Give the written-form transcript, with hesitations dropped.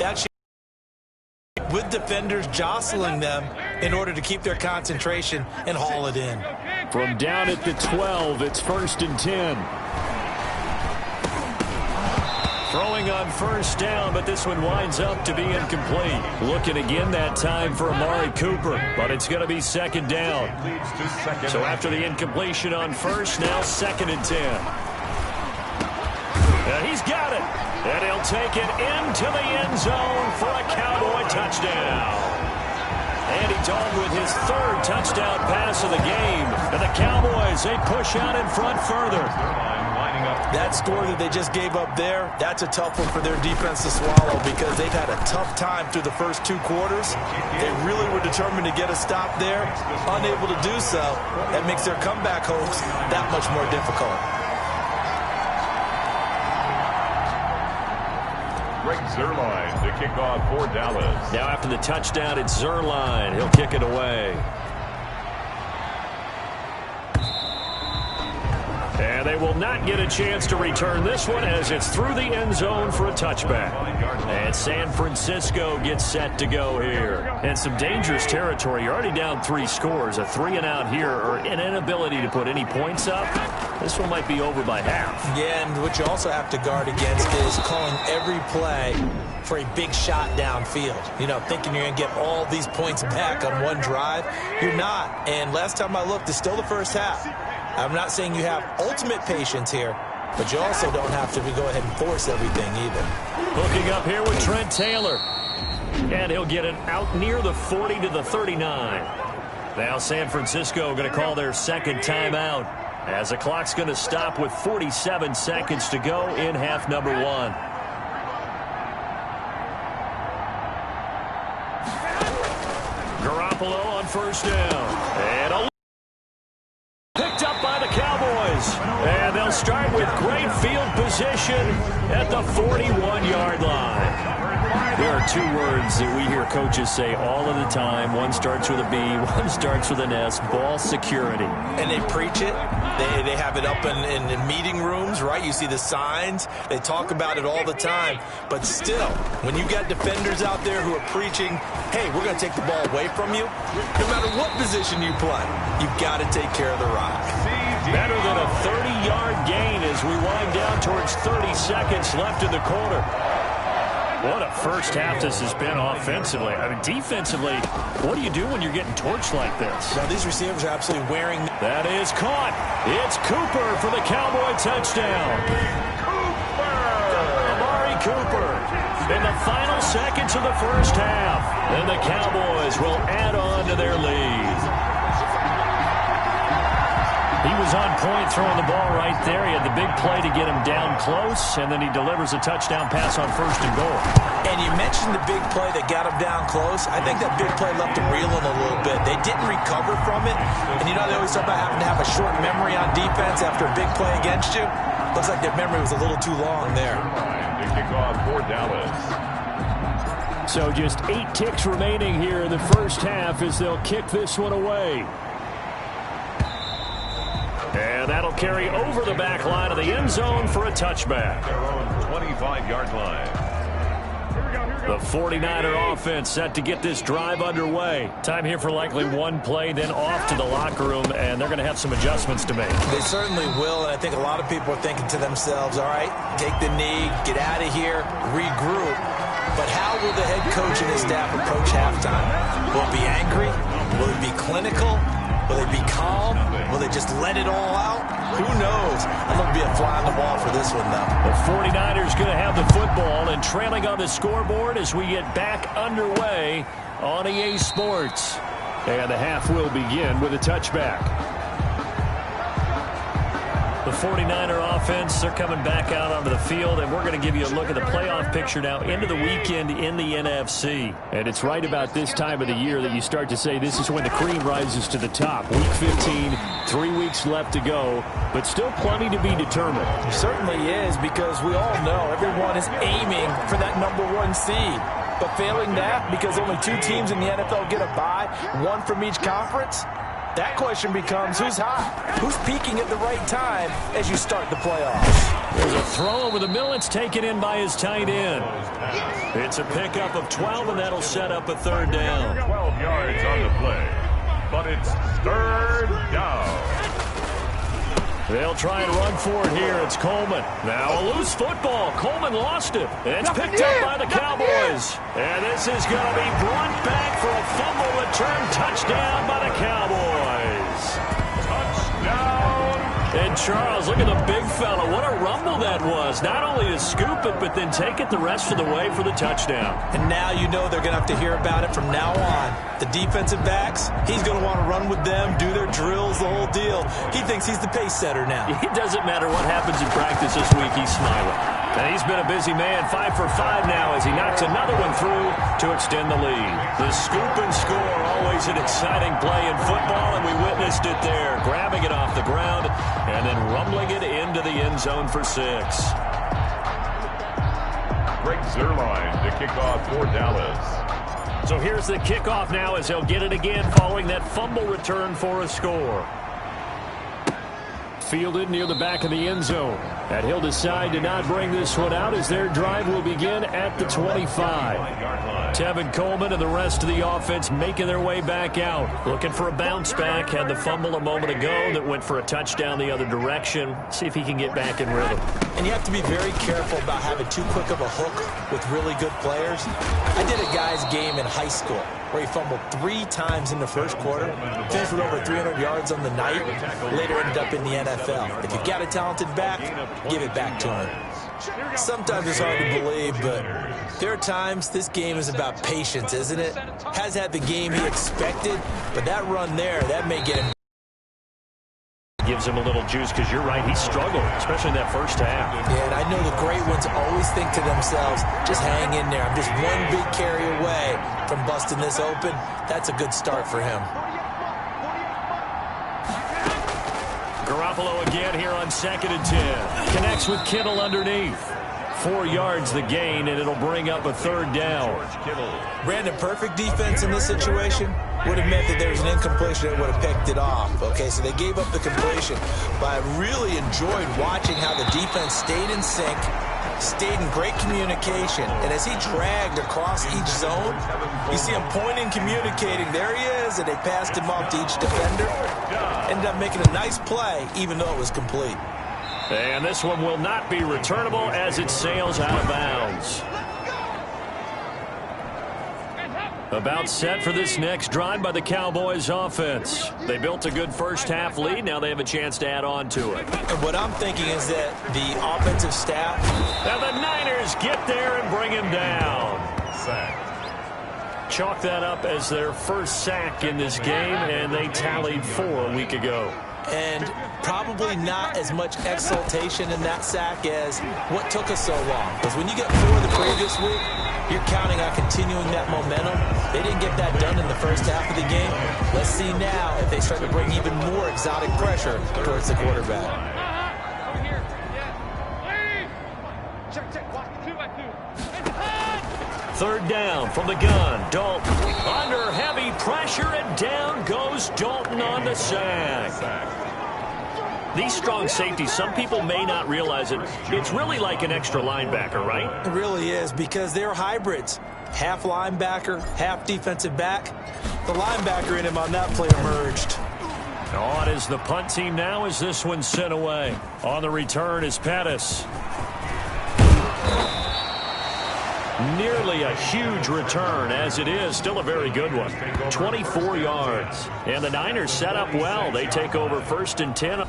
Actually, with defenders jostling them in order to keep their concentration and haul it in. From down at the 12, it's 1st and 10. Throwing on first down, but this one winds up to be incomplete. Looking again that time for Amari Cooper, but it's going to be 2nd down. So after the incompletion on first, now 2nd and 10. And he's got it. And he'll take it into the end zone for a Cowboy touchdown. Andy Dalton with his 3rd touchdown pass of the game. And the Cowboys, they push out in front further. That score that they just gave up there, that's a tough one for their defense to swallow because they've had a tough time through the first 2 quarters. They really were determined to get a stop there. Unable to do so, that makes their comeback hopes that much more difficult. Greg Zuerlein to kick off for Dallas. Now after the touchdown, it's Zuerlein. He'll kick it away. And they will not get a chance to return this one as it's through the end zone for a touchback. And San Francisco gets set to go here. And some dangerous territory. You're already down 3 scores. A 3-and-out here or an inability to put any points up. This one might be over by half. Yeah, and what you also have to guard against is calling every play for a big shot downfield. You know, thinking you're going to get all these points back on one drive. You're not. And last time I looked, it's still the first half. I'm not saying you have ultimate patience here, but you also don't have to go ahead and force everything either. Hooking up here with Trent Taylor. And he'll get it out near the 40 to the 39. Now San Francisco going to call their 2nd timeout as the clock's going to stop with 47 seconds to go in half number 1. Garoppolo on first down. And a picked up by the Cowboys. And they'll start with great field position at the 41-yard line. There are 2 words that we hear coaches say all of the time. One starts with a B, one starts with an S, ball security. And they preach it. They have it up in meeting rooms, right? You see the signs. They talk about it all the time. But still, when you got defenders out there who are preaching, hey, we're going to take the ball away from you, no matter what position you play, you've got to take care of the rock. Better than a 30-yard gain as we wind down towards 30 seconds left in the quarter. What a first half this has been offensively. I mean, defensively, what do you do when you're getting torched like this? Now, these receivers are absolutely wearing. That is caught. It's Cooper for the Cowboy touchdown. Amari Cooper in the final seconds of the first half. And the Cowboys will add on to their lead. He was on point throwing the ball right there. He had the big play to get him down close, and then he delivers a touchdown pass on 1st and goal. And you mentioned the big play that got him down close. I think that big play left him reeling a little bit. They didn't recover from it. And you know, they always talk about having to have a short memory on defense after a big play against you. Looks like their memory was a little too long there. To kick off for Dallas. So just 8 ticks remaining here in the first half as they'll kick this one away. And that'll carry over the back line of the end zone for a touchback. Their own 25-yard line. The 49er offense set to get this drive underway. Time here for likely one play, then off to the locker room, and they're going to have some adjustments to make. They certainly will, and I think a lot of people are thinking to themselves, all right, take the knee, get out of here, regroup. But how will the head coach and his staff approach halftime? Will it be angry? Will it be clinical? Will they be calm? Will they just let it all out? Who knows? I'm going to be a fly on the wall for this one, though. The 49ers going to have the football and trailing on the scoreboard as we get back underway on EA Sports. And the half will begin with a touchback. The 49er offense, they're coming back out onto the field, and we're going to give you a look at the playoff picture now into the weekend in the NFC. And it's right about this time of the year that you start to say this is when the cream rises to the top. Week 15, 3 weeks left to go, but still plenty to be determined. It certainly is, because we all know everyone is aiming for that #1 seed. But failing that, because only 2 teams in the NFL get a bye, 1 from each conference, That question becomes, who's hot? Who's peaking at the right time as you start the playoffs? There's a throw over the middle. It's taken in by his tight end. It's a pickup of 12, and that'll set up a third down. 12 yards on the play, but it's third down. They'll try and run for it here. It's Coleman. Now a loose football. Coleman lost it. It's picked up by the Cowboys. And this is going to be brought back for a fumble return touchdown by the Cowboys. Touchdown. And Charles, look at the big fella. What a rumble that was. Not only to scoop it, but then take it the rest of the way for the touchdown. And now you know they're going to have to hear about it from now on. The defensive backs, he's going to want to run with them, do their drills, the whole deal. He thinks he's the pace setter now. It doesn't matter what happens in practice this week, he's smiling. And he's been a busy man, 5 for 5 now as he knocks another one through to extend the lead. The scoop and score, always an exciting play in football, and we witnessed it there. Grabbing it off the ground and then rumbling it into the end zone for 6. Greg Zuerlein to kick off for Dallas. So here's the kickoff now as they'll get it again following that fumble return for a score. Fielded near the back of the end zone. And he'll decide to not bring this one out as their drive will begin at the 25. Tevin Coleman and the rest of the offense making their way back out. Looking for a bounce back. Had the fumble a moment ago that went for a touchdown the other direction. See if he can get back in rhythm. And you have to be very careful about having too quick of a hook with really good players. I did a guy's game in high school where he fumbled 3 times in the first quarter, finished with over 300 yards on the night, later ended up in the NFL. If you've got a talented back, give it back to him. Sometimes it's hard to believe, but there are times this game is about patience, isn't it? Has had the game he expected, but that run there, that may get him. Gives him a little juice because you're right, he struggled, especially in that first half. Yeah, and I know the great ones always think to themselves, just hang in there. I'm just one big carry away from busting this open. That's a good start for him. Garoppolo again here on 2nd and 10. Connects with Kittle underneath. 4 yards the gain, and it'll bring up a third down. Brandon, perfect defense in this situation would have meant that there was an incompletion that would have picked it off. Okay, so they gave up the completion. But I really enjoyed watching how the defense stayed in sync, stayed in great communication. And as he dragged across each zone, you see him pointing, communicating. There he is, and they passed him off to each defender. Ended up making a nice play, even though it was complete. And this one will not be returnable as it sails out of bounds. About set for this next drive by the Cowboys offense. They built a good first half lead. Now they have a chance to add on to it. And what I'm thinking is that the offensive staff. Now the Niners get there and bring him down. Sack. Chalk that up as their first sack in this game, and they tallied 4 a week ago. And probably not as much exultation in that sack as what took us so long. Because when you get 4 the previous week, you're counting on continuing that momentum. They didn't get that done in the first half of the game. Let's see now if they start to bring even more exotic pressure towards the quarterback. Third down from the gun. Dalton under heavy pressure, and down goes Dalton on the sack. These strong safeties, some people may not realize it. It's really like an extra linebacker, right? It really is, because they're hybrids. Half linebacker, half defensive back. The linebacker in him on that play emerged. On is the punt team now as this one's sent away. On the return is Pettis. Nearly a huge return, as it is still a very good one. 24 yards. And the Niners set up well. They take over 1st and 10.